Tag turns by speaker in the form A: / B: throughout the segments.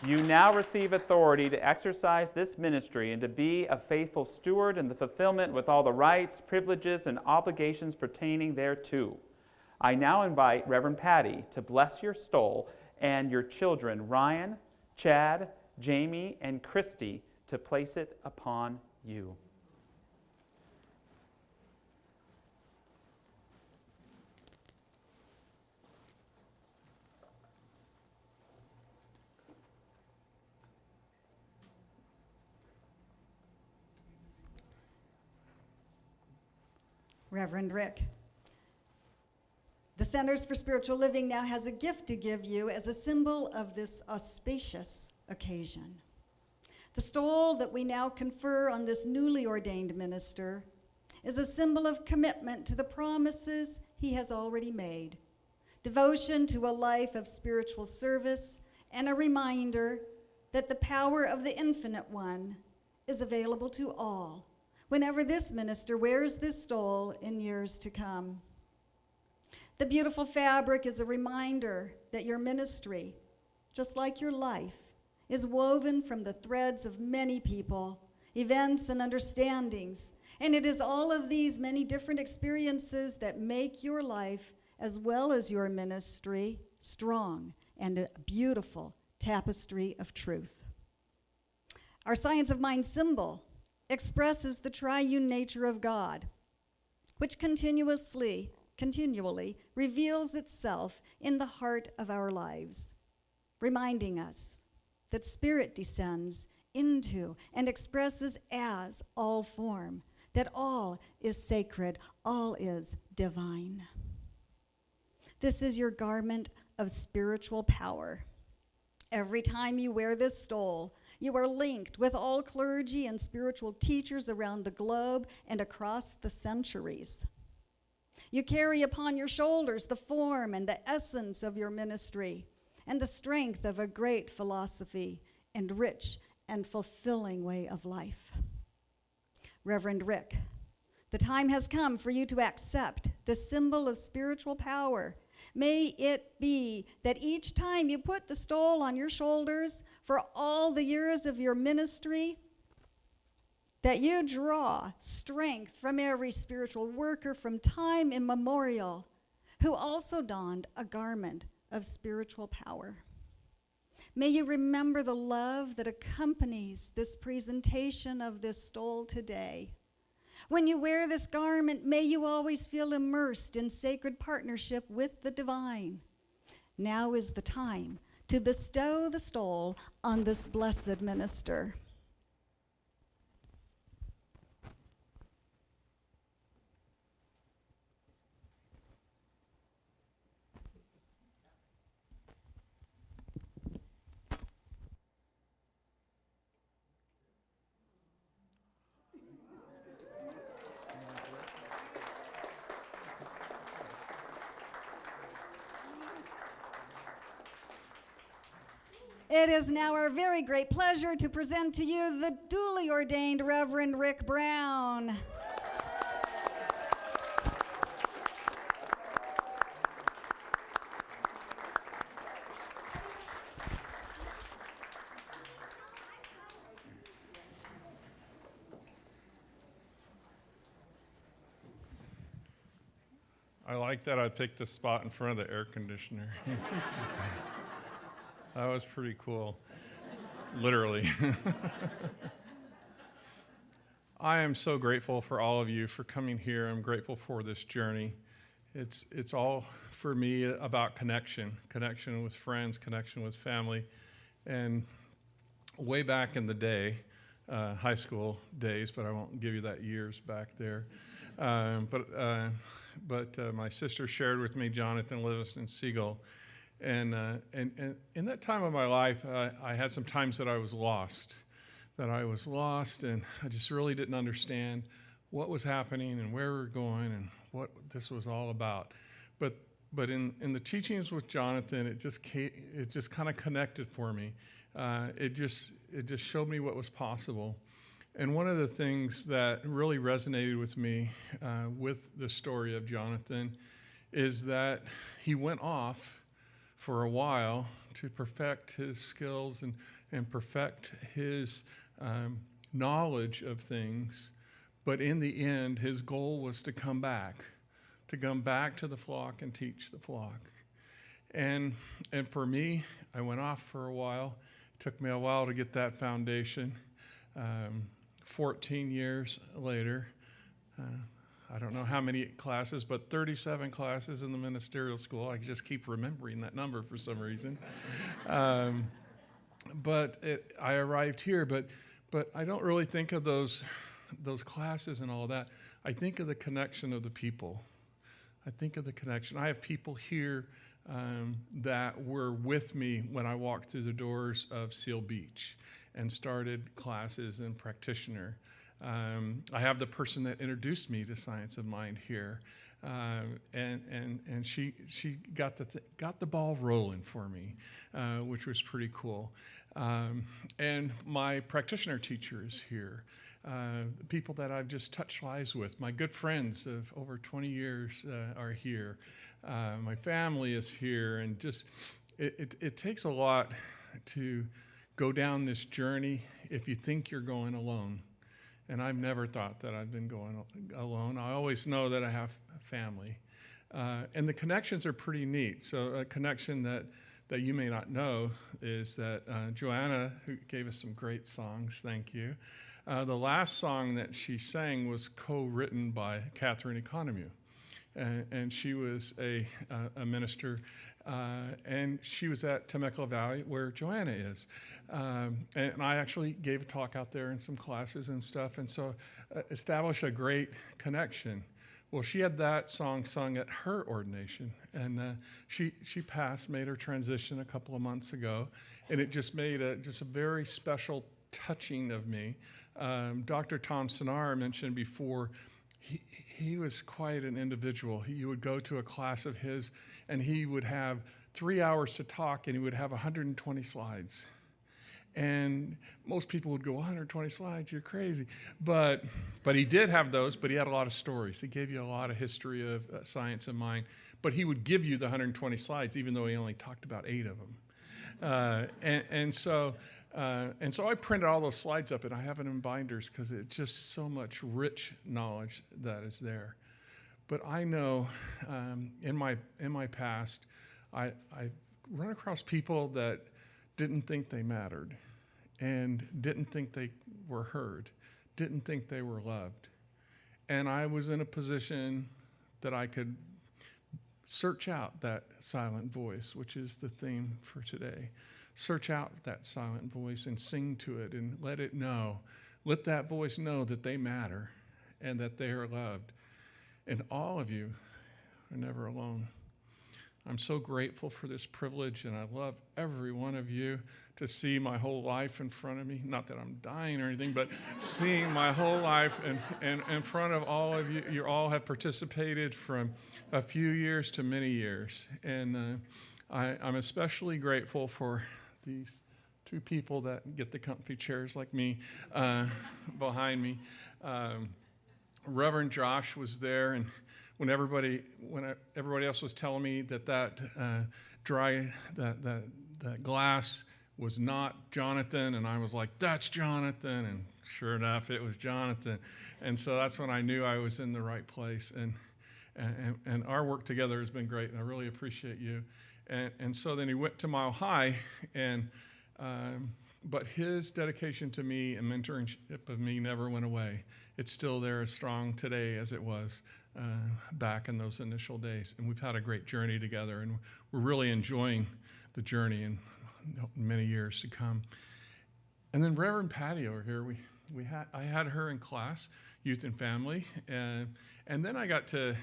A: You now receive authority to exercise this ministry and to be a faithful steward in the fulfillment with all the rights, privileges, and obligations pertaining thereto. I now invite Reverend Patty to bless your stole and your children, Ryan, Chad, Jamie, and Christy, to place it upon you.
B: Reverend Rick. The Centers for Spiritual Living now has a gift to give you as a symbol of this auspicious occasion. The stole that we now confer on this newly ordained minister is a symbol of commitment to the promises he has already made, devotion to a life of spiritual service, and a reminder that the power of the Infinite One is available to all whenever this minister wears this stole in years to come. The beautiful fabric is a reminder that your ministry, just like your life, is woven from the threads of many people, events, and understandings. And it is all of these many different experiences that make your life, as well as your ministry, strong and a beautiful tapestry of truth. Our Science of Mind symbol expresses the triune nature of God, which continually reveals itself in the heart of our lives, reminding us that Spirit descends into and expresses as all form, that all is sacred, all is divine. This is your garment of spiritual power. Every time you wear this stole, you are linked with all clergy and spiritual teachers around the globe and across the centuries. You carry upon your shoulders the form and the essence of your ministry and the strength of a great philosophy and rich and fulfilling way of life. Reverend Rick, the time has come for you to accept the symbol of spiritual power. May it be that each time you put the stole on your shoulders for all the years of your ministry, that you draw strength from every spiritual worker from time immemorial who also donned a garment of spiritual power. May you remember the love that accompanies this presentation of this stole today. When you wear this garment, may you always feel immersed in sacred partnership with the divine. Now is the time to bestow the stole on this blessed minister. It is now our very great pleasure to present to you the duly ordained Reverend Rick Brown.
C: I like that I picked a spot in front of the air conditioner. That was pretty cool, literally. I am so grateful for all of you for coming here. I'm grateful for this journey. It's all, for me, about connection with friends, connection with family. And way back in the day, high school days, but I won't give you that years back there. But my sister shared with me Jonathan Livingston Seagull. And in that time of my life, I had some times that I was lost, and I just really didn't understand what was happening and where we were going and what this was all about. But in the teachings with Jonathan, it just kind of connected for me. It just showed me what was possible. And one of the things that really resonated with me with the story of Jonathan is that he went off for a while to perfect his skills and perfect his knowledge of things. But in the end, his goal was to come back to the flock and teach the flock. And for me, I went off for a while. It took me a while to get that foundation. 14 years later, I don't know how many classes, but 37 classes in the ministerial school. I just keep remembering that number for some reason. But I arrived here, but I don't really think of those classes and all that. I think of the connection of the people. I think of the connection. I have people here that were with me when I walked through the doors of Seal Beach and started classes and practitioner. I have the person that introduced me to Science of Mind here, and she got the ball rolling for me, which was pretty cool. And my practitioner teacher is here. People that I've just touched lives with, my good friends of over 20 years are here. My family is here, and just it takes a lot to go down this journey if you think you're going alone. And I've never thought that I've been going alone. I always know that I have family. And the connections are pretty neat. So a connection that you may not know is that Joanna, who gave us some great songs, thank you. The last song that she sang was co-written by Catherine Economou. And she was a minister, and she was at Temecula Valley, where Joanna is. And I actually gave a talk out there in some classes and stuff, and so established a great connection. Well, she had that song sung at her ordination, and she passed, made her transition a couple of months ago, and it just made a very special touching of me. Dr. Tom Sinar mentioned before, he was quite an individual. You would go to a class of his, and he would have 3 hours to talk, and he would have 120 slides. And most people would go, 120 slides, you're crazy. But he did have those, but he had a lot of stories. He gave you a lot of history of Science of Mind. But he would give you the 120 slides, even though he only talked about 8 of them. And so I printed all those slides up, and I have it in binders because it's just so much rich knowledge that is there. But I know in my past, I've run across people that didn't think they mattered and didn't think they were heard, didn't think they were loved. And I was in a position that I could search out that silent voice, which is the theme for today. Search out that silent voice and sing to it and let it know. Let that voice know that they matter and that they are loved. And all of you are never alone. I'm so grateful for this privilege, and I love every one of you to see my whole life in front of me. Not that I'm dying or anything, but seeing my whole life in front of all of you. You all have participated from a few years to many years. And I'm especially grateful for these 2 people that get the comfy chairs like me behind me. Reverend Josh was there, and when everybody else was telling me that glass was not Jonathan, and I was like, that's Jonathan, and sure enough, it was Jonathan. And so that's when I knew I was in the right place. And our work together has been great, and I really appreciate you. And so then he went to Mile High, but his dedication to me and mentorship of me never went away. It's still there as strong today as it was back in those initial days. And we've had a great journey together, and we're really enjoying the journey in many years to come. And then Reverend Patty over here, I had her in class, youth and family, and then I got to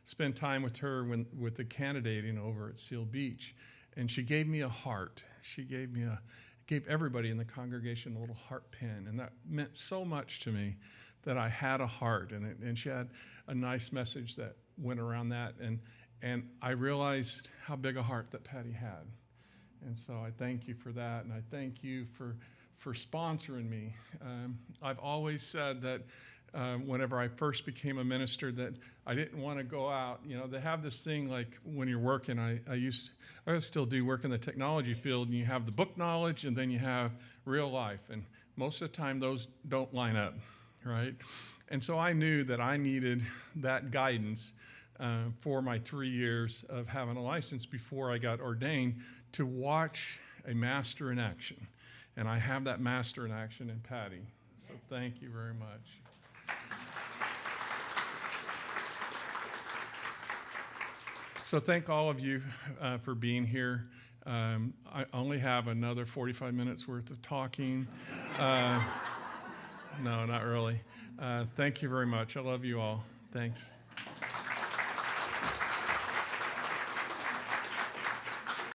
C: spend time with her with the candidating over at Seal Beach, and she gave me a heart. She gave everybody in the congregation a little heart pin, and that meant so much to me that I had a heart, and she had a nice message that went around that, and I realized how big a heart that Patty had. And so I thank you for that, and I thank you for sponsoring me. I've always said that whenever I first became a minister that I didn't want to go out. You know, they have this thing like when you're working, I still do work in the technology field, and you have the book knowledge and then you have real life. And most of the time those don't line up, right? And so I knew that I needed that guidance for my 3 years of having a license before I got ordained to watch a master in action. And I have that master in action in Patty. So thank you very much. So thank all of you for being here. I only have another 45 minutes worth of talking. No, not really. Thank you very much. I love you all. Thanks.